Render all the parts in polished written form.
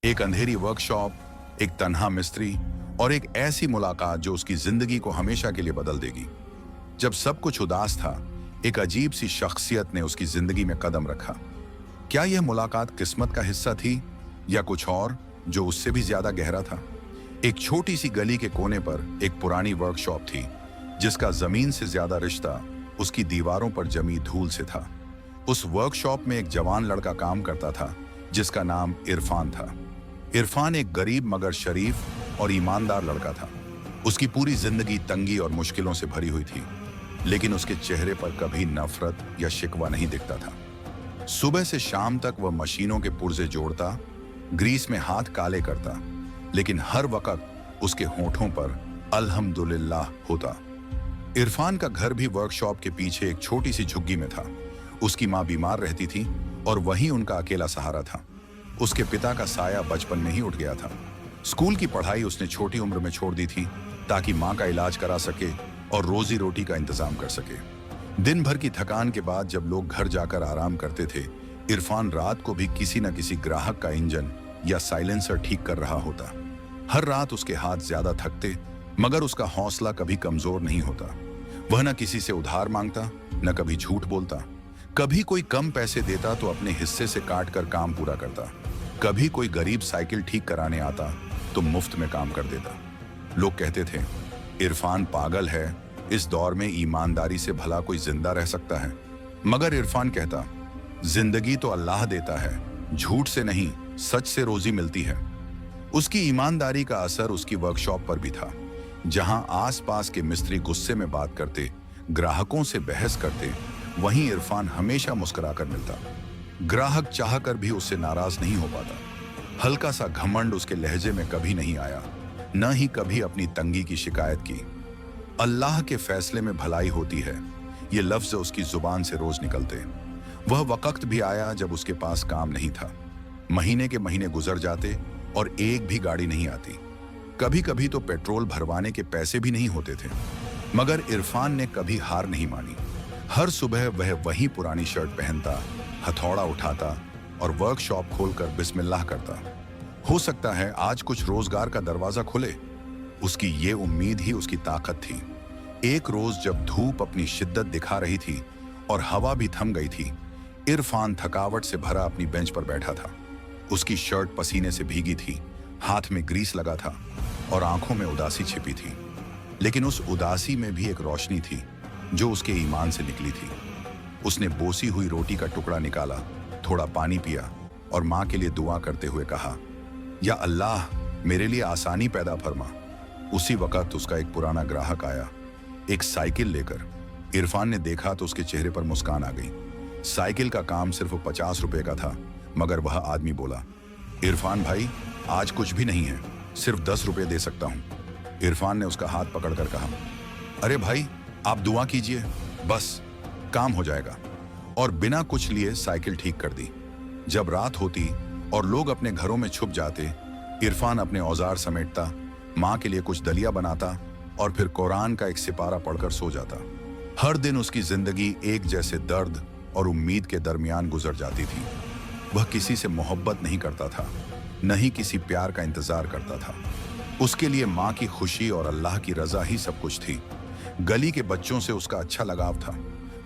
एक अंधेरी वर्कशॉप, एक तन्हा मिस्त्री और एक ऐसी मुलाकात जो उसकी जिंदगी को हमेशा के लिए बदल देगी। जब सब कुछ उदास था, एक अजीब सी शख्सियत ने उसकी जिंदगी में कदम रखा। क्या यह मुलाकात किस्मत का हिस्सा थी या कुछ और जो उससे भी ज्यादा गहरा था? एक छोटी सी गली के कोने पर एक पुरानी वर्कशॉप थी जिसका जमीन से ज्यादा रिश्ता उसकी दीवारों पर जमी धूल से था। उस वर्कशॉप में एक जवान लड़का काम करता था जिसका नाम इरफान था। इरफान एक गरीब मगर शरीफ और ईमानदार लड़का था। उसकी पूरी जिंदगी तंगी और मुश्किलों से भरी हुई थी, लेकिन उसके चेहरे पर कभी नफरत या शिकवा नहीं दिखता था। सुबह से शाम तक वह मशीनों के पुर्जे जोड़ता, ग्रीस में हाथ काले करता, लेकिन हर वक्त उसके होठों पर अल्हम्दुलिल्लाह होता। इरफान का घर भी वर्कशॉप के पीछे एक छोटी सी झुग्गी में था। उसकी माँ बीमार रहती थी और वही उनका अकेला सहारा था। उसके पिता का साया बचपन में ही उठ गया था। स्कूल की पढ़ाई उसने छोटी उम्र में छोड़ दी थी ताकि माँ का इलाज करा सके और रोजी रोटी का इंतजाम कर सके। दिन भर की थकान के बाद जब लोग घर जाकर आराम करते थे, इरफान रात को भी किसी न किसी ग्राहक का इंजन या साइलेंसर ठीक कर रहा होता। हर रात उसके हाथ ज्यादा थकते, मगर उसका हौसला कभी कमजोर नहीं होता। वह न किसी से उधार मांगता, न कभी झूठ बोलता। कभी कोई कम पैसे देता तो अपने हिस्से से काट कर काम पूरा करता। कभी कोई गरीब साइकिल ठीक कराने आता तो मुफ्त में काम कर देता। लोग कहते थे, इरफान पागल है, इस दौर में ईमानदारी से भला कोई जिंदा रह सकता है। मगर इरफान कहता, जिंदगी तो अल्लाह देता है, झूठ से नहीं सच से रोजी मिलती है। उसकी ईमानदारी का असर उसकी वर्कशॉप पर भी था। जहां आसपास के मिस्त्री गुस्से में बात करते, ग्राहकों से बहस करते, वहीं इरफान हमेशा मुस्कुराकर मिलता। ग्राहक चाहकर भी उससे नाराज नहीं हो पाता। हल्का सा घमंड उसके लहजे में कभी नहीं आया, न ही कभी अपनी तंगी की शिकायत की। अल्लाह के फैसले में भलाई होती है, ये लफ्ज उसकी जुबान से रोज निकलते। वह वक्त भी आया जब उसके पास काम नहीं था। महीने के महीने गुजर जाते और एक भी गाड़ी नहीं आती। कभी कभी तो पेट्रोल भरवाने के पैसे भी नहीं होते थे। मगर इरफान ने कभी हार नहीं मानी। हर सुबह वह वही पुरानी शर्ट पहनता, हथौड़ा उठाता और वर्कशॉप खोलकर बिस्मिल्लाह करता। हो सकता है आज कुछ रोजगार का दरवाजा खुले। उसकी ये उम्मीद ही उसकी ताकत थी। एक रोज जब धूप अपनी शिद्दत दिखा रही थी और हवा भी थम गई थी, इरफान थकावट से भरा अपनी बेंच पर बैठा था। उसकी शर्ट पसीने से भीगी थी, हाथ में ग्रीस लगा था और आंखों में उदासी छिपी थी। लेकिन उस उदासी में भी एक रोशनी थी जो उसके ईमान से निकली थी। उसने बोसी हुई रोटी का टुकड़ा निकाला, थोड़ा पानी पिया और माँ के लिए दुआ करते हुए कहा, या अल्लाह मेरे लिए आसानी पैदा फरमा। उसी वक्त उसका एक पुराना ग्राहक आया, एक साइकिल लेकर। इरफान ने देखा तो उसके चेहरे पर मुस्कान आ गई। साइकिल का काम सिर्फ 50 रुपए का था, मगर वह आदमी बोला, इरफान भाई आज कुछ भी नहीं है, सिर्फ 10 रुपए दे सकता हूं। इरफान ने उसका हाथ पकड़कर कहा, अरे भाई आप दुआ कीजिए, बस काम हो जाएगा। और बिना कुछ लिए साइकिल ठीक कर दी। जब रात होती और लोग अपने घरों में छुप जाते, इरफान अपने औजार समेटता, माँ के लिए कुछ दलिया बनाता और फिर कुरान का एक सिपारा पढ़कर सो जाता। हर दिन उसकी जिंदगी एक जैसे दर्द और उम्मीद के दरमियान गुजर जाती थी। वह किसी से मोहब्बत नहीं करता था, न ही किसी प्यार का इंतजार करता था। उसके लिए माँ की खुशी और अल्लाह की रजा ही सब कुछ थी। गली के बच्चों से उसका अच्छा लगाव था।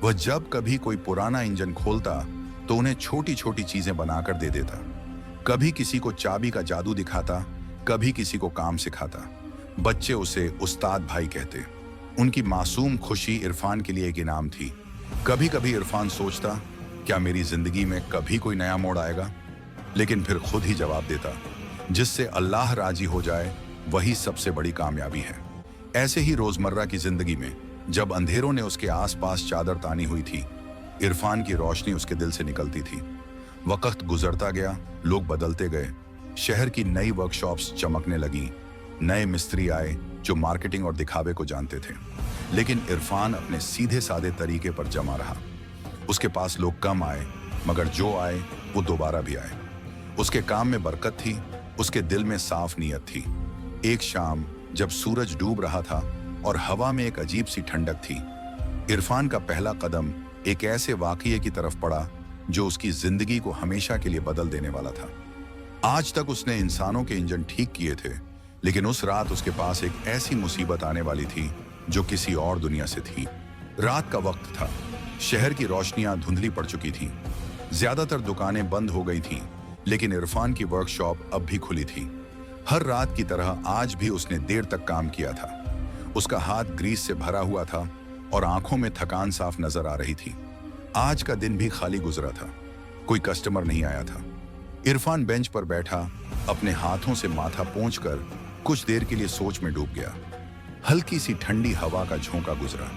वह जब कभी कोई पुराना इंजन खोलता तो उन्हें छोटी छोटी चीजें बनाकर दे देता। कभी किसी को चाबी का जादू दिखाता, कभी किसी को काम सिखाता। बच्चे उसे उस्ताद भाई कहते। उनकी मासूम खुशी इरफान के लिए एक इनाम थी। कभी कभी इरफान सोचता, क्या मेरी जिंदगी में कभी कोई नया मोड़ आएगा? लेकिन फिर खुद ही जवाब देता, जिससे अल्लाह राजी हो जाए वही सबसे बड़ी कामयाबी है। ऐसे ही रोजमर्रा की जिंदगी में जब अंधेरों ने उसके आसपास चादर तानी हुई थी, इरफान की रोशनी उसके दिल से निकलती थी। वक्त गुजरता गया, लोग बदलते गए। शहर की नई वर्कशॉप्स चमकने लगी। नए मिस्त्री आए जो मार्केटिंग और दिखावे को जानते थे। लेकिन इरफान अपने सीधे साधे तरीके पर जमा रहा। उसके पास लोग कम आए, मगर जो आए वो दोबारा भी आए। उसके काम में बरकत थी, उसके दिल में साफ नीयत थी। एक शाम जब सूरज डूब रहा था और हवा में एक अजीब सी ठंडक थी, इरफान का पहला कदम एक ऐसे वाकये की तरफ पड़ा जो उसकी जिंदगी को हमेशा के लिए बदल देने वाला था। आज तक उसने इंसानों के इंजन ठीक किए थे, लेकिन उस रात उसके पास एक ऐसी मुसीबत आने वाली थी जो किसी और दुनिया से थी। रात का वक्त था, शहर की रोशनियां धुंधली पड़ चुकी थीं, ज्यादातर दुकानें बंद हो गई थीं, लेकिन इरफान की वर्कशॉप अब भी खुली थी। हर रात की तरह आज भी उसने देर तक काम किया था। उसका हाथ ग्रीस से भरा हुआ था और आंखों में थकान साफ नजर आ रही थी। आज का दिन भी खाली गुजरा था, कोई कस्टमर नहीं आया था। इरफान बेंच पर बैठा अपने हाथों से माथा पोंछकर कुछ देर के लिए सोच में डूब गया। हल्की सी ठंडी हवा का झोंका गुजरा।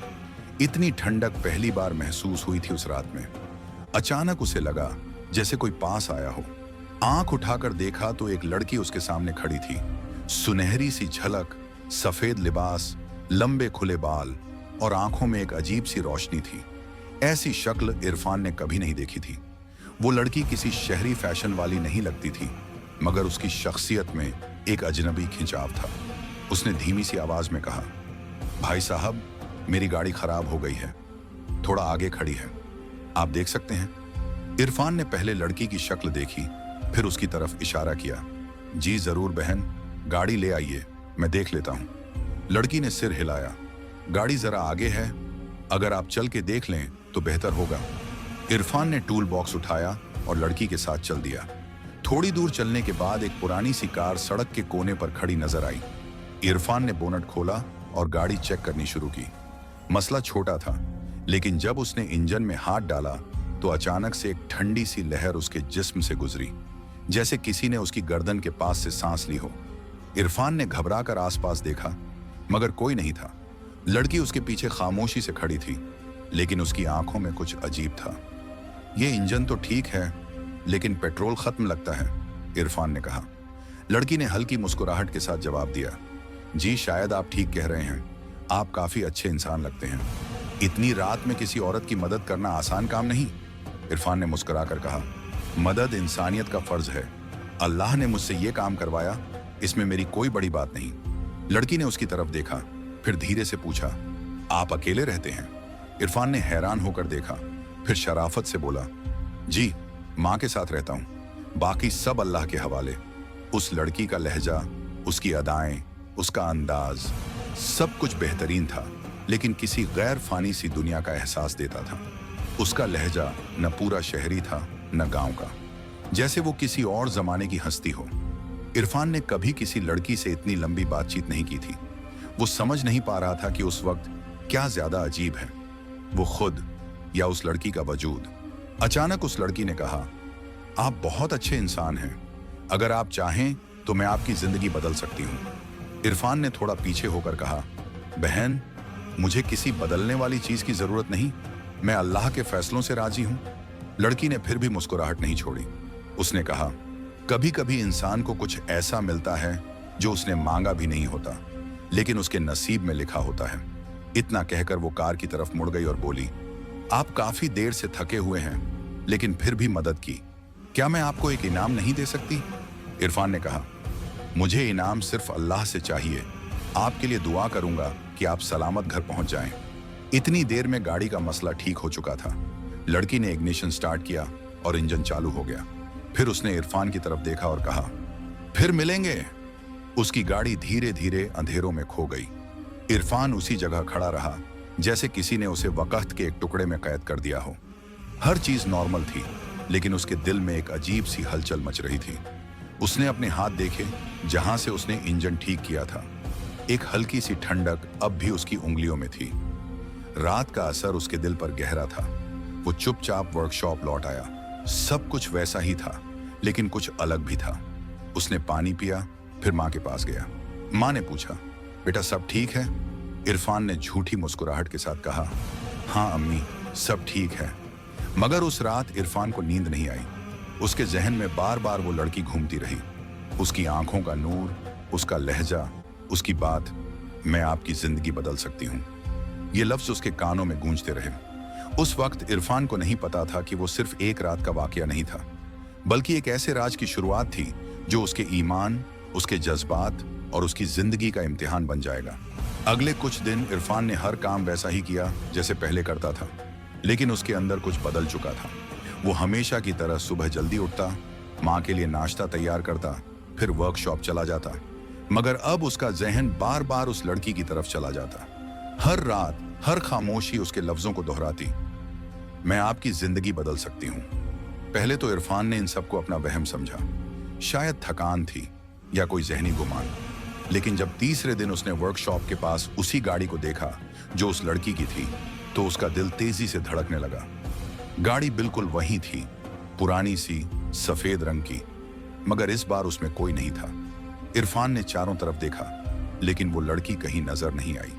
इतनी ठंडक पहली बार महसूस हुई थी उस रात में। अचानक उसे लगा जैसे कोई पास आया हो। आंख उठाकर देखा तो एक लड़की उसके सामने खड़ी थी। सुनहरी सी झलक, सफेद लिबास, लंबे खुले बाल और आंखों में एक अजीब सी रोशनी थी। ऐसी शक्ल इरफान ने कभी नहीं देखी थी। वो लड़की किसी शहरी फैशन वाली नहीं लगती थी, मगर उसकी शख्सियत में एक अजनबी खिंचाव था। उसने धीमी सी आवाज में कहा, भाई साहब, मेरी गाड़ी खराब हो गई है, थोड़ा आगे खड़ी है, आप देख सकते हैं। इरफान ने पहले लड़की की शक्ल देखी, फिर उसकी तरफ इशारा किया। जी जरूर बहन, गाड़ी ले आइए, मैं देख लेता हूं। लड़की ने सिर हिलाया। गाड़ी जरा आगे है, अगर आप चल के देख लें तो बेहतर होगा। इरफान ने टूल बॉक्स उठाया और लड़की के साथ चल दिया। थोड़ी दूर चलने के बाद एक पुरानी सी कार सड़क के कोने पर खड़ी नजर आई। इरफान ने बोनट खोला और गाड़ी चेक करनी शुरू की। मसला छोटा था, लेकिन जब उसने इंजन में हाथ डाला तो अचानक से एक ठंडी सी लहर उसके जिस्म से गुजरी, जैसे किसी ने उसकी गर्दन के पास से सांस ली हो। इरफान ने घबराकर आसपास देखा, मगर कोई नहीं था। लड़की उसके पीछे खामोशी से खड़ी थी, लेकिन उसकी आंखों में कुछ अजीब था। ये इंजन तो ठीक है, लेकिन पेट्रोल खत्म लगता है, इरफान ने कहा। लड़की ने हल्की मुस्कुराहट के साथ जवाब दिया, जी शायद आप ठीक कह रहे हैं, आप काफी अच्छे इंसान लगते हैं। इतनी रात में किसी औरत की मदद करना आसान काम नहीं, इरफान ने मुस्कुराकर कहा। मदद इंसानियत का फर्ज है, अल्लाह ने मुझसे ये काम करवाया, इसमें मेरी कोई बड़ी बात नहीं। लड़की ने उसकी तरफ देखा, फिर धीरे से पूछा, आप अकेले रहते हैं? इरफान ने हैरान होकर देखा, फिर शराफत से बोला, जी माँ के साथ रहता हूँ, बाकी सब अल्लाह के हवाले। उस लड़की का लहजा, उसकी अदाएं, उसका अंदाज, सब कुछ बेहतरीन था, लेकिन किसी गैर फानी सी दुनिया का एहसास देता था। उसका लहजा न पूरा शहरी था न गांव का, जैसे वो किसी और जमाने की हस्ती हो। इरफान ने कभी किसी लड़की से इतनी लंबी बातचीत नहीं की थी। वो समझ नहीं पा रहा था कि उस वक्त क्या ज्यादा अजीब है, वो खुद या उस लड़की का वजूद। अचानक उस लड़की ने कहा, आप बहुत अच्छे इंसान हैं, अगर आप चाहें तो मैं आपकी जिंदगी बदल सकती हूँ। इरफान ने थोड़ा पीछे होकर कहा, बहन, मुझे किसी बदलने वाली चीज की जरूरत नहीं, मैं अल्लाह के फैसलों से राजी हूँ। लड़की ने फिर भी मुस्कुराहट नहीं छोड़ी। उसने कहा, कभी कभी इंसान को कुछ ऐसा मिलता है जो उसने मांगा भी नहीं होता, लेकिन उसके नसीब में लिखा होता है। इतना कहकर वो कार की तरफ मुड़ गई और बोली, आप काफी देर से थके हुए हैं, लेकिन फिर भी मदद की, क्या मैं आपको एक इनाम नहीं दे सकती? इरफान ने कहा, मुझे इनाम सिर्फ अल्लाह से चाहिए, आपके लिए दुआ करूंगा कि आप सलामत घर पहुंच जाएं। इतनी देर में गाड़ी का मसला ठीक हो चुका था। लड़की ने इग्निशन स्टार्ट किया और इंजन चालू हो गया। फिर उसने इरफान की तरफ देखा और कहा, फिर मिलेंगे। उसकी गाड़ी धीरे धीरे अंधेरों में खो गई। इरफान उसी जगह खड़ा रहा, जैसे किसी ने उसे वक़्त के एक टुकड़े में कैद कर दिया हो। हर चीज नॉर्मल थी, लेकिन उसके दिल में एक अजीब सी हलचल मच रही थी। उसने अपने हाथ देखे जहां से उसने इंजन ठीक किया था। एक हल्की सी ठंडक अब भी उसकी उंगलियों में थी। रात का असर उसके दिल पर गहरा था। वो चुपचाप वर्कशॉप लौट आया। सब कुछ वैसा ही था, लेकिन कुछ अलग भी था। उसने पानी पिया, फिर माँ के पास गया। माँ ने पूछा, बेटा सब ठीक है? इरफान ने झूठी मुस्कुराहट के साथ कहा, हाँ अम्मी, सब ठीक है। मगर उस रात इरफान को नींद नहीं आई। उसके जहन में बार बार वो लड़की घूमती रही। उसकी आंखों का नूर, उसका लहजा, उसकी बात, मैं आपकी जिंदगी बदल सकती हूँ, ये लफ्ज उसके कानों में गूंजते रहे। उस वक्त इरफान को नहीं पता था कि वो सिर्फ एक रात का वाकया नहीं था, बल्कि एक ऐसे राज की शुरुआत थी जो उसके ईमान, उसके जज्बात और उसकी जिंदगी का इम्तिहान बन जाएगा। अगले कुछ दिन इरफान ने हर काम वैसा ही किया जैसे पहले करता था, लेकिन उसके अंदर कुछ बदल चुका था। वो हमेशा की तरह सुबह जल्दी उठता, माँ के लिए नाश्ता तैयार करता, फिर वर्कशॉप चला जाता। मगर अब उसका जहन बार बार उस लड़की की तरफ चला जाता। हर रात हर खामोशी उसके लफ्जों को दोहराती, मैं आपकी जिंदगी बदल सकती हूँ। पहले तो इरफान ने इन सबको अपना वहम समझा, शायद थकान थी या कोई जहनी गुमान। लेकिन जब तीसरे दिन उसने वर्कशॉप के पास उसी गाड़ी को देखा जो उस लड़की की थी, तो उसका दिल तेजी से धड़कने लगा। गाड़ी बिल्कुल वही थी, पुरानी सी सफेद रंग की, मगर इस बार उसमें कोई नहीं था। इरफान ने चारों तरफ देखा, लेकिन वो लड़की कहीं नजर नहीं आई।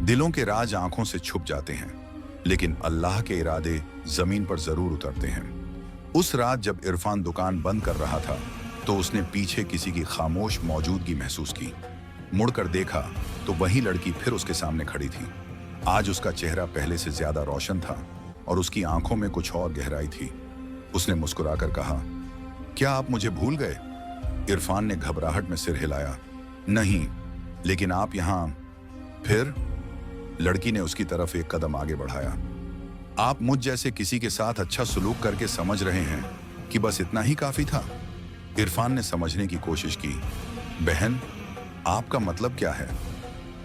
दिलों के राज आंखों से छुप जाते हैं, लेकिन अल्लाह के इरादे जमीन पर जरूर उतरते हैं। उस रात जब इरफान दुकान बंद कर रहा था, तो उसने पीछे किसी की खामोश मौजूदगी महसूस की। मुड़कर देखा तो वही लड़की फिर उसके सामने खड़ी थी। आज उसका चेहरा पहले से ज्यादा रोशन था और उसकी आंखों में कुछ और गहराई थी। उसने मुस्कुराकर कहा, क्या आप मुझे भूल गए? इरफान ने घबराहट में सिर हिलाया, नहीं, लेकिन आप यहां। फिर लड़की ने उसकी तरफ एक कदम आगे बढ़ाया। आप मुझ जैसे किसी के साथ अच्छा सलूक करके समझ रहे हैं कि बस इतना ही काफी था? इरफान ने समझने की कोशिश की। बहन, आपका मतलब क्या है?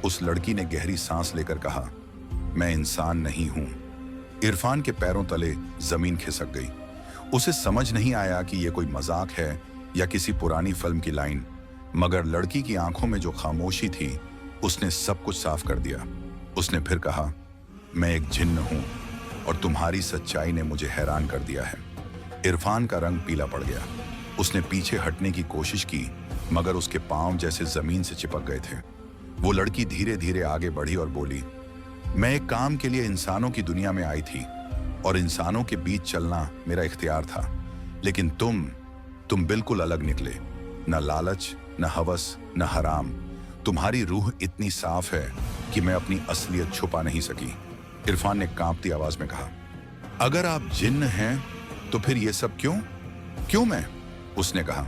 उस लड़की ने गहरी सांस लेकर कहा, मैं इंसान नहीं हूं। इरफान के पैरों तले जमीन खिसक गई। उसे समझ नहीं आया कि यह कोई मजाक है या किसी पुरानी फिल्म की लाइन, मगर लड़की की आंखों में जो खामोशी थी, उसने सब कुछ साफ कर दिया। उसने फिर कहा, मैं एक जिन्न हूं और तुम्हारी सच्चाई ने मुझे हैरान कर दिया है। इरफान का रंग पीला पड़ गया। उसने पीछे हटने की कोशिश की, मगर उसके पांव जैसे जमीन से चिपक गए थे। वो लड़की धीरे धीरे आगे बढ़ी और बोली, मैं एक काम के लिए इंसानों की दुनिया में आई थी और इंसानों के बीच चलना मेरा इख्तियार था, लेकिन तुम बिल्कुल अलग निकले। न लालच, न हवस, न हराम। तुम्हारी रूह इतनी साफ है कि मैं अपनी असलियत छुपा नहीं सकी। इरफान ने कांपती आवाज में कहा, अगर आप जिन्न हैं तो फिर ये सब क्यों मैं? उसने कहा,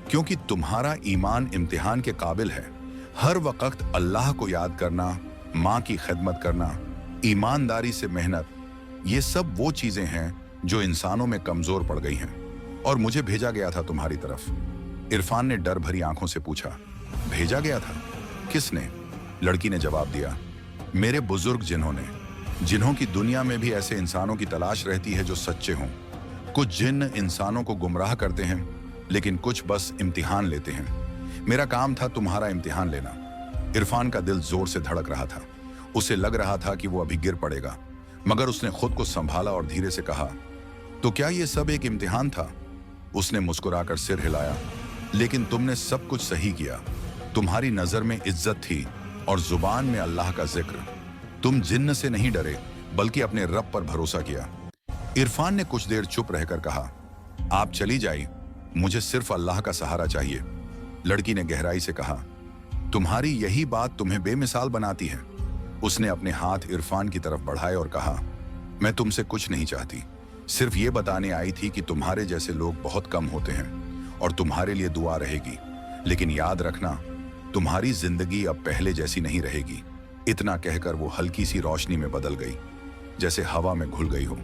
क्योंकि तुम्हारा ईमान इम्तिहान के काबिल है। हर वक्त अल्लाह को याद करना, माँ की खिदमत करना, ईमानदारी से मेहनत, ये सब वो चीजें हैं जो इंसानों में कमजोर पड़ गई हैं, और मुझे भेजा गया था तुम्हारी तरफ। इरफान ने डर भरी आंखों से पूछा, भेजा गया था? किसने? लड़की ने जवाब दिया, मेरे बुजुर्ग जिन्हों की दुनिया में भी ऐसे इंसानों की तलाश रहती है जो सच्चे हों। कुछ जिन्न इंसानों को गुमराह करते हैं, लेकिन कुछ बस इम्तिहान लेते हैं। मेरा काम था तुम्हारा इम्तिहान लेना। इरफान का दिल जोर से धड़क रहा था। उसे लग रहा था कि वो अभी गिर पड़ेगा, मगर उसने खुद को संभाला और धीरे से कहा, तो क्या ये सब एक इम्तिहान था? उसने मुस्कुराकर सिर हिलाया, लेकिन तुमने सब कुछ सही किया। तुम्हारी नजर में इज्जत थी और जुबान में अल्लाह का जिक्र। तुम जिन्न से नहीं डरे, बल्कि अपने रब पर भरोसा किया। इरफान ने कुछ देर चुप रहकर कहा, आप चली जाइए, मुझे सिर्फ अल्लाह का सहारा चाहिए। लड़की ने गहराई से कहा, तुम्हारी यही बात तुम्हें बेमिसाल बनाती है। उसने अपने हाथ इरफान की तरफ बढ़ाए और कहा, मैं तुमसे कुछ नहीं चाहती, सिर्फ ये बताने आई थी कि तुम्हारे जैसे लोग बहुत कम होते हैं और तुम्हारे लिए दुआ रहेगी। लेकिन याद रखना, तुम्हारी जिंदगी अब पहले जैसी नहीं रहेगी। इतना कहकर वो हल्की सी रोशनी में बदल गई, जैसे हवा में घुल गई हो।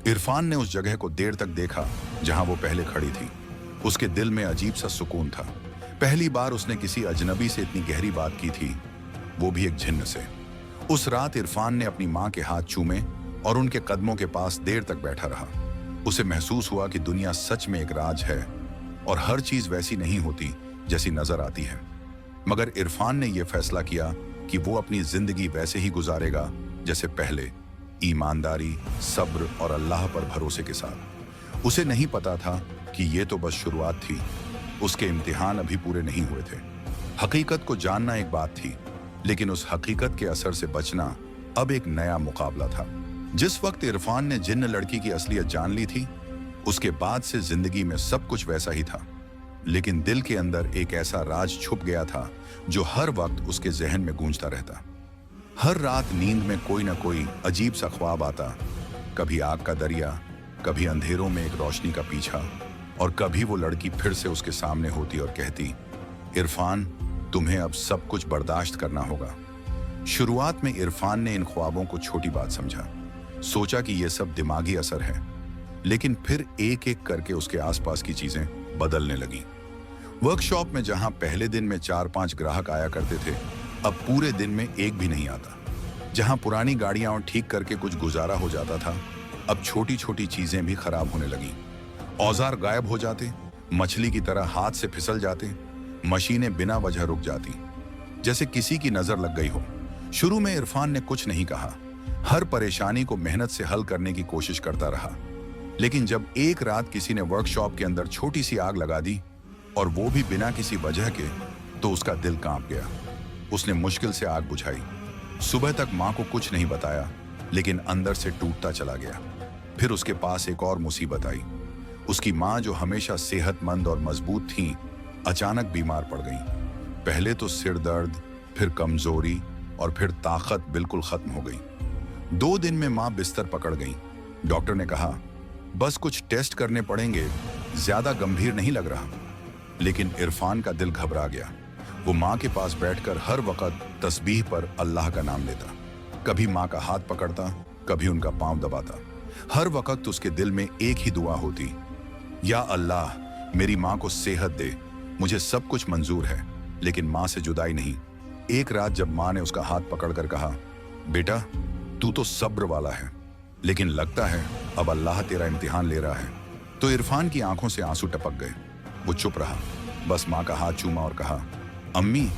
इरफान ने उस जगह को देर तक देखा जहां वो पहले खड़ी थी। उसके दिल में अजीब सा सुकून था। पहली बार उसने किसी अजनबी से इतनी गहरी बात की थी, वो भी एक जिन्न से। उस रात इरफान ने अपनी माँ के हाथ चूमे और उनके कदमों के पास देर तक बैठा रहा। उसे महसूस हुआ कि दुनिया सच में एक राज है और हर चीज वैसी नहीं होती जैसी नजर आती है। मगर इरफान ने यह फैसला किया कि वो अपनी जिंदगी वैसे ही गुजारेगा जैसे पहले, ईमानदारी, सब्र और अल्लाह पर भरोसे के साथ। उसे नहीं पता था कि ये तो बस शुरुआत थी, उसके इम्तिहान अभी पूरे नहीं हुए थे। हकीकत को जानना एक बात थी, लेकिन उस हकीकत के असर से बचना अब एक नया मुकाबला था। जिस वक्त इरफान ने जिन्न लड़की की असलियत जान ली थी, उसके बाद से जिंदगी में सब कुछ वैसा ही था, लेकिन दिल के अंदर एक ऐसा राज छुप गया था जो हर वक्त उसके जहन में गूंजता रहता। हर रात नींद में कोई ना कोई अजीब सा ख्वाब आता, कभी आग का दरिया, कभी अंधेरों में एक रोशनी का पीछा, और कभी वो लड़की फिर से उसके सामने होती और कहती, इरफान, तुम्हें अब सब कुछ बर्दाश्त करना होगा। शुरुआत में इरफान ने इन ख्वाबों को छोटी बात समझा, सोचा कि ये सब दिमागी असर है, लेकिन फिर एक एक करके उसके आसपास की चीजें बदलने लगी। वर्कशॉप में जहां पहले दिन में 4-5 ग्राहक आया करते थे, अब पूरे दिन में एक भी नहीं आता। जहां पुरानी गाड़ियां और ठीक करके कुछ गुजारा हो जाता था, अब छोटी छोटी चीजें भी खराब होने लगी। औजार गायब हो जाते, मछली की तरह हाथ से फिसल जाते, मशीनें बिना वजह रुक जाती, जैसे किसी की नजर लग गई हो। शुरू में इरफान ने कुछ नहीं कहा, हर परेशानी को मेहनत से हल करने की कोशिश करता रहा। लेकिन जब एक रात किसी ने वर्कशॉप के अंदर छोटी सी आग लगा दी, और वो भी बिना किसी वजह के, तो उसका दिल कांप गया। उसने मुश्किल से आग बुझाई। सुबह तक मां को कुछ नहीं बताया, लेकिन अंदर से टूटता चला गया। फिर उसके पास एक और मुसीबत आई। उसकी मां, जो हमेशा सेहतमंद और मजबूत थी, अचानक बीमार पड़ गई। पहले तो सिर दर्द, फिर कमजोरी, और फिर ताकत बिल्कुल खत्म हो गई। 2 दिन में मां बिस्तर पकड़ गई। डॉक्टर ने कहा, बस कुछ टेस्ट करने पड़ेंगे, ज्यादा गंभीर नहीं लग रहा। लेकिन इरफान का दिल घबरा गया। वो मां के पास बैठकर हर वक्त तस्बीह पर अल्लाह का नाम लेता। कभी मां का हाथ पकड़ता, कभी उनका पांव दबाता। हर वक्त उसके दिल में एक ही दुआ होती, या अल्लाह, मेरी मां को सेहत दे। मुझे सब कुछ मंजूर है, लेकिन मां से जुदाई नहीं। एक रात जब मां ने उसका हाथ पकड़कर कहा, बेटा, तू तो सब्र वाला है, लेकिन लगता है अब अल्लाह तेरा इम्तिहान ले रहा है, तो इरफान की आंखों से आंसू टपक गए। वो चुप रहा, बस मां का हाथ चूमा और कहा, अम्मी,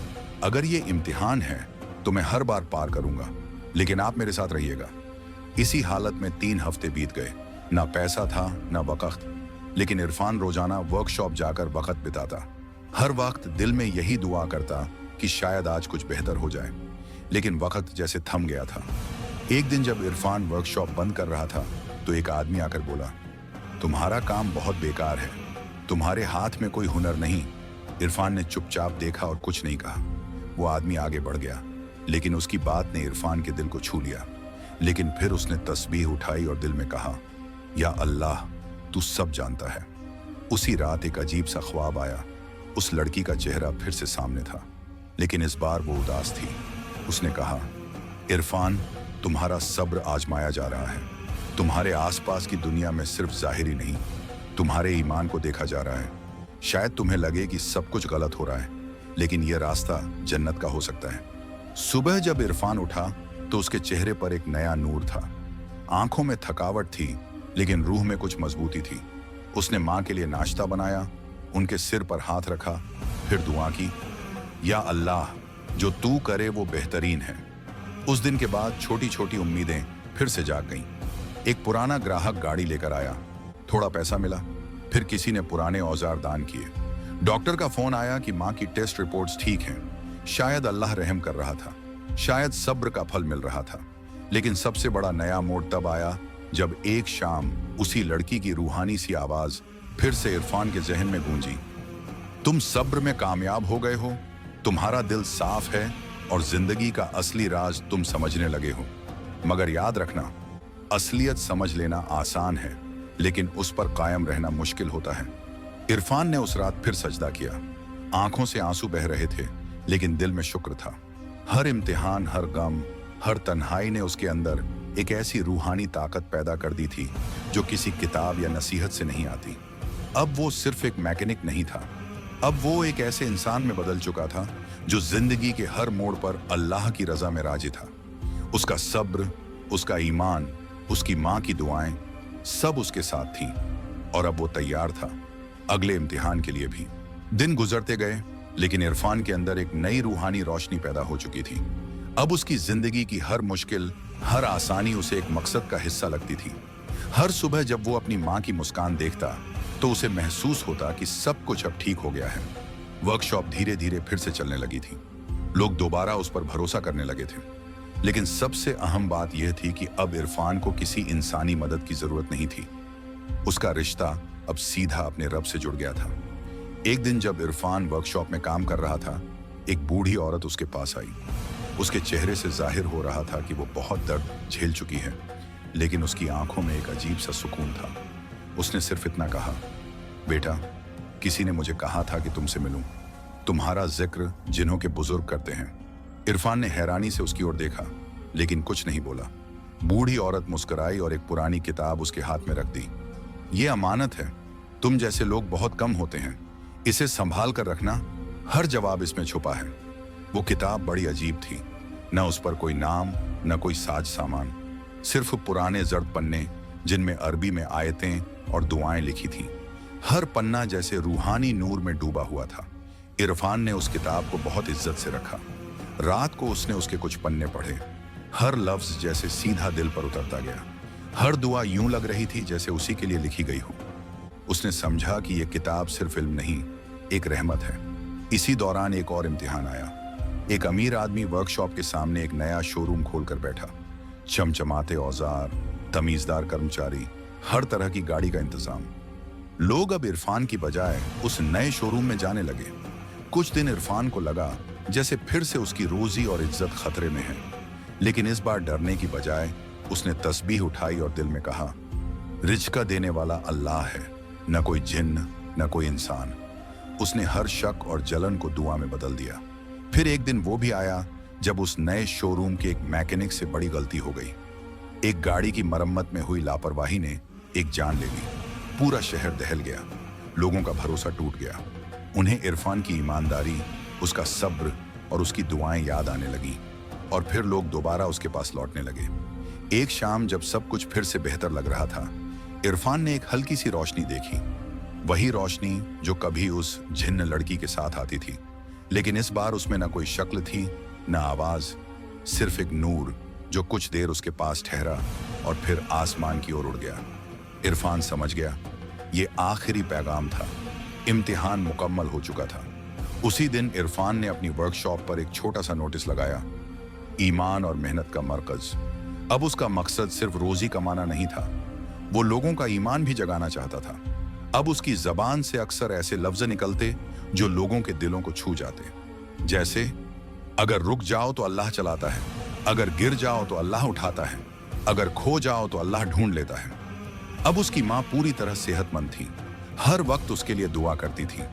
अगर ये इम्तिहान है तो मैं हर बार पार करूंगा, लेकिन आप मेरे साथ रहिएगा। इसी हालत में 3 हफ्ते बीत गए। ना पैसा था, ना वक्त, लेकिन इरफान रोजाना वर्कशॉप जाकर वक्त बिताता। हर वक्त दिल में यही दुआ करता कि शायद आज कुछ बेहतर हो जाए, लेकिन वक्त जैसे थम गया था। एक दिन जब इरफान वर्कशॉप बंद कर रहा था, तो एक आदमी आकर बोला, तुम्हारा काम बहुत बेकार है, तुम्हारे हाथ में कोई हुनर नहीं। इरफान ने चुपचाप देखा और कुछ नहीं कहा। वो आदमी आगे बढ़ गया, लेकिन उसकी बात ने इरफान के दिल को छू लिया। लेकिन फिर उसने तस्बीह उठाई और दिल में कहा, या अल्लाह, तू सब जानता है। उसी रात एक अजीब सा ख्वाब आया। उस लड़की का चेहरा फिर से सामने था, लेकिन इस बार वो उदास थी। उसने कहा, इरफान, तुम्हारा सब्र आजमाया जा रहा है। तुम्हारे आसपास की दुनिया में सिर्फ जाहिरी नहीं, तुम्हारे ईमान को देखा जा रहा है। शायद तुम्हें लगे कि सब कुछ गलत हो रहा है, लेकिन यह रास्ता जन्नत का हो सकता है। सुबह जब इरफान उठा, तो उसके चेहरे पर एक नया नूर था। आंखों में थकावट थी, लेकिन रूह में कुछ मजबूती थी। उसने मां के लिए नाश्ता बनाया, उनके सिर पर हाथ रखा, फिर दुआ की, या अल्लाह, जो तू करे वो बेहतरीन है। उस दिन के बाद छोटी छोटी उम्मीदें फिर से जाग गईं। एक पुराना ग्राहक गाड़ी लेकर आया, थोड़ा पैसा मिला, फिर किसी ने पुराने औजार दान किए। डॉक्टर का फोन आया कि मां की टेस्ट रिपोर्ट्स ठीक हैं। शायद अल्लाह रहम कर रहा था, शायद सब्र का फल मिल रहा था। लेकिन सबसे बड़ा नया मोड़ तब आया जब एक शाम उसी लड़की की रूहानी सी आवाज फिर से इरफान के जहन में गूंजी, तुम सब्र में कामयाब हो गए हो, तुम्हारा दिल साफ है और जिंदगी का असली राज तुम समझने लगे हो। मगर याद रखना, असलियत समझ लेना आसान है, लेकिन उस पर कायम रहना मुश्किल होता है। इरफान ने उस रात फिर सजदा किया। आंखों से आंसू बह रहे थे, लेकिन दिल में शुक्र था। हर इम्तिहान, हर गम, हर तन्हाई ने उसके अंदर एक ऐसी रूहानी ताकत पैदा कर दी थी जो किसी किताब या नसीहत से नहीं आती। अब वो सिर्फ एक मैकेनिक नहीं था, अब वो एक ऐसे इंसान में बदल चुका था जो जिंदगी के हर मोड़ पर अल्लाह की रजा में राजी था। उसका सब्र, उसका ईमान, उसकी मां की दुआएं, सब उसके साथ थीं, और अब वो तैयार था अगले इम्तिहान के लिए भी। दिन गुजरते गए, लेकिन इरफान के अंदर एक नई रूहानी रोशनी पैदा हो चुकी थी। अब उसकी जिंदगी की हर मुश्किल, हर आसानी उसे एक मकसद का हिस्सा लगती थी। हर सुबह जब वो अपनी मां की मुस्कान देखता, तो उसे महसूस होता कि सब कुछ अब ठीक हो गया है। वर्कशॉप धीरे धीरे फिर से चलने लगी थी। लोग दोबारा उस पर भरोसा करने लगे थे। लेकिन सबसे अहम बात यह थी कि अब इरफान को किसी इंसानी मदद की जरूरत नहीं थी। उसका रिश्ता अब सीधा अपने रब से जुड़ गया था। एक दिन जब इरफान वर्कशॉप में काम कर रहा था, एक बूढ़ी औरत उसके पास आई। उसके चेहरे से जाहिर हो रहा था कि वो बहुत दर्द झेल चुकी है, लेकिन उसकी आंखों में एक अजीब सा सुकून था। उसने सिर्फ इतना कहा, बेटा, किसी ने मुझे कहा था कि तुमसे मिलूं। तुम्हारा जिक्र जिन्हों के बुजुर्ग करते हैं। इरफान ने हैरानी से उसकी ओर देखा, लेकिन कुछ नहीं बोला। बूढ़ी औरत मुस्कुराई और एक पुरानी किताब उसके हाथ में रख दी। ये अमानत है, तुम जैसे लोग बहुत कम होते हैं, इसे संभाल कर रखना, हर जवाब इसमें छुपा है। वो किताब बड़ी अजीब थी, न उस पर कोई नाम, न कोई साज सामान, सिर्फ पुराने जर्द पन्ने जिनमें अरबी में आयतें और दुआएं लिखी थीं। हर पन्ना जैसे रूहानी नूर में डूबा हुआ था। इरफान ने उस किताब को बहुत इज्जत से रखा। रात को उसने उसके कुछ पन्ने पढ़े। हर लफ्ज जैसे सीधा दिल पर उतरता गया। हर दुआ यूं लग रही थी जैसे उसी के लिए लिखी गई हो। उसने समझा कि यह किताब सिर्फ इल्म नहीं, एक रहमत है। इसी दौरान एक और इम्तिहान आया। एक अमीर आदमी वर्कशॉप के सामने एक नया शोरूम खोलकर बैठा। चमचमाते औजार, तमीजदार कर्मचारी, हर तरह की गाड़ी का इंतजाम। लोग अब इरफान की बजाय उस नए शोरूम में जाने लगे। कुछ दिन इरफान को लगा जैसे फिर से उसकी रोजी और इज्जत खतरे में है, लेकिन इस बार डरने की बजाय उसने तस्बीह उठाई और दिल में कहा, रिज़्क़ देने वाला अल्लाह है, न कोई जिन्न, न कोई इंसान। उसने हर शक और जलन को दुआ में बदल दिया। फिर एक दिन वो भी आया जब उस नए शोरूम के एक मैकेनिक से बड़ी गलती हो गई। एक गाड़ी की मरम्मत में हुई लापरवाही ने एक जान ले ली। पूरा शहर दहल गया। लोगों का भरोसा टूट गया। उन्हें इरफान की ईमानदारी, उसका सब्र और उसकी दुआएं याद आने लगी, और फिर लोग दोबारा उसके पास लौटने लगे। एक शाम जब सब कुछ फिर से बेहतर लग रहा था, इरफान ने एक हल्की सी रोशनी देखी। वही रोशनी जो कभी उस जिन्न लड़की के साथ आती थी, लेकिन इस बार उसमें न कोई शक्ल थी, न आवाज, सिर्फ एक नूर जो कुछ देर उसके पास ठहरा और फिर आसमान की ओर उड़ गया। इरफान समझ गया, ये आखिरी पैगाम था। इम्तिहान मुकम्मल हो चुका था। उसी दिन इरफान ने अपनी वर्कशॉप पर एक छोटा सा नोटिस लगाया, ईमान और मेहनत का मरकज। अब उसका मकसद सिर्फ रोजी कमाना नहीं था, वो लोगों का ईमान भी जगाना चाहता था। अब उसकी जबान से अक्सर ऐसे लफ्ज निकलते जो लोगों के दिलों को छू जाते, जैसे अगर रुक जाओ तो अल्लाह चलाता है, अगर गिर जाओ तो अल्लाह उठाता है, अगर खो जाओ तो अल्लाह ढूंढ लेता है। अब उसकी माँ पूरी तरह सेहतमंद थी, हर वक्त उसके लिए दुआ करती थी।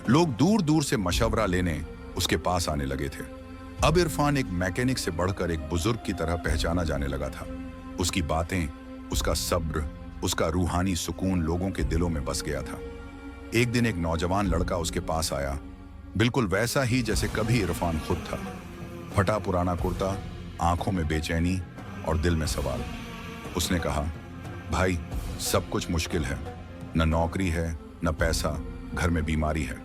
लोग दूर दूर से मशवरा लेने उसके पास आने लगे थे। अब इरफान एक मैकेनिक से बढ़कर एक बुजुर्ग की तरह पहचाना जाने लगा था। उसकी बातें, उसका सब्र, उसका रूहानी सुकून लोगों के दिलों में बस गया था। एक दिन एक नौजवान लड़का उसके पास आया, बिल्कुल वैसा ही जैसे कभी इरफान खुद था। फटा पुराना कुर्ता, आंखों में बेचैनी और दिल में सवाल। उसने कहा, भाई सब कुछ मुश्किल है, न नौकरी है, न पैसा, घर में बीमारी है।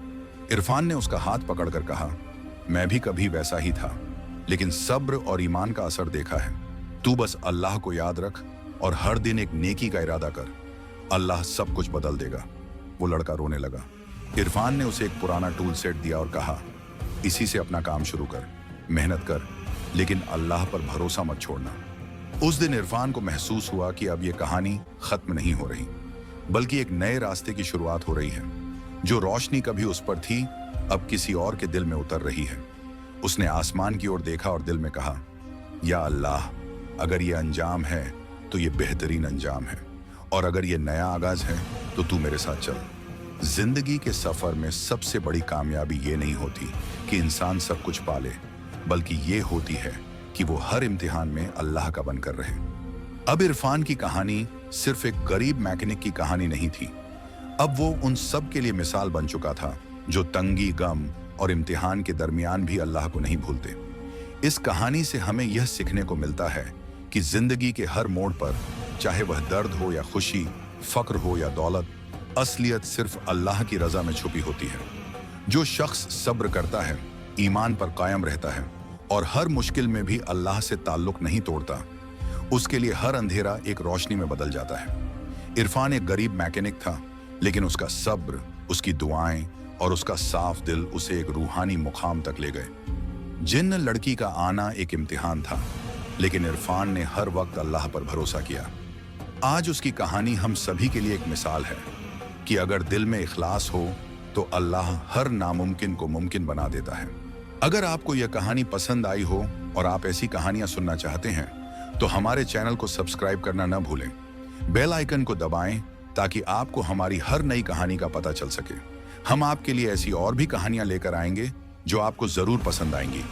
इरफान ने उसका हाथ पकड़कर कहा, मैं भी कभी वैसा ही था, लेकिन सब्र और ईमान का असर देखा है। तू बस अल्लाह को याद रख और हर दिन एक नेकी का इरादा कर, अल्लाह सब कुछ बदल देगा। वो लड़का रोने लगा। इरफान ने उसे एक पुराना टूल सेट दिया और कहा, इसी से अपना काम शुरू कर, मेहनत कर, लेकिन अल्लाह पर भरोसा मत छोड़ना। उस दिन इरफान को महसूस हुआ कि अब ये कहानी खत्म नहीं हो रही, बल्कि एक नए रास्ते की शुरुआत हो रही है। जो रोशनी कभी उस पर थी, अब किसी और के दिल में उतर रही है। उसने आसमान की ओर देखा और दिल में कहा, या अल्लाह, अगर ये अंजाम है तो ये बेहतरीन अंजाम है, और अगर ये नया आगाज है तो तू मेरे साथ चल। जिंदगी के सफर में सबसे बड़ी कामयाबी ये नहीं होती कि इंसान सब कुछ पाले, बल्कि ये होती है कि वो हर इम्तिहान में अल्लाह का बनकर रहे। अब इरफान की कहानी सिर्फ एक गरीब मैकेनिक की कहानी नहीं थी। अब वो उन सब के लिए मिसाल बन चुका था जो तंगी, गम और इम्तिहान के दरमियान भी अल्लाह को नहीं भूलते। इस कहानी से हमें यह सीखने को मिलता है कि जिंदगी के हर मोड़ पर, चाहे वह दर्द हो या खुशी, फक्र हो या दौलत, असलियत सिर्फ अल्लाह की रजा में छुपी होती है। जो शख्स सब्र करता है, ईमान पर कायम रहता है और हर मुश्किल में भी अल्लाह से ताल्लुक नहीं तोड़ता, उसके लिए हर अंधेरा एक रोशनी में बदल जाता है। इरफान एक गरीब मैकेनिक था, लेकिन उसका सब्र, उसकी दुआएं और उसका साफ दिल उसे एक रूहानी मुकाम तक ले गए। जिन्न लड़की का आना एक इम्तिहान था, लेकिन इरफान ने हर वक्त अल्लाह पर भरोसा किया। आज उसकी कहानी हम सभी के लिए एक मिसाल है कि अगर दिल में इखलास हो तो अल्लाह हर नामुमकिन को मुमकिन बना देता है। अगर आपको यह कहानी पसंद आई हो और आप ऐसी कहानियां सुनना चाहते हैं तो हमारे चैनल को सब्सक्राइब करना न भूलें। बेल आइकन को दबाएं ताकि आपको हमारी हर नई कहानी का पता चल सके। हम आपके लिए ऐसी और भी कहानियां लेकर आएंगे जो आपको जरूर पसंद आएंगी।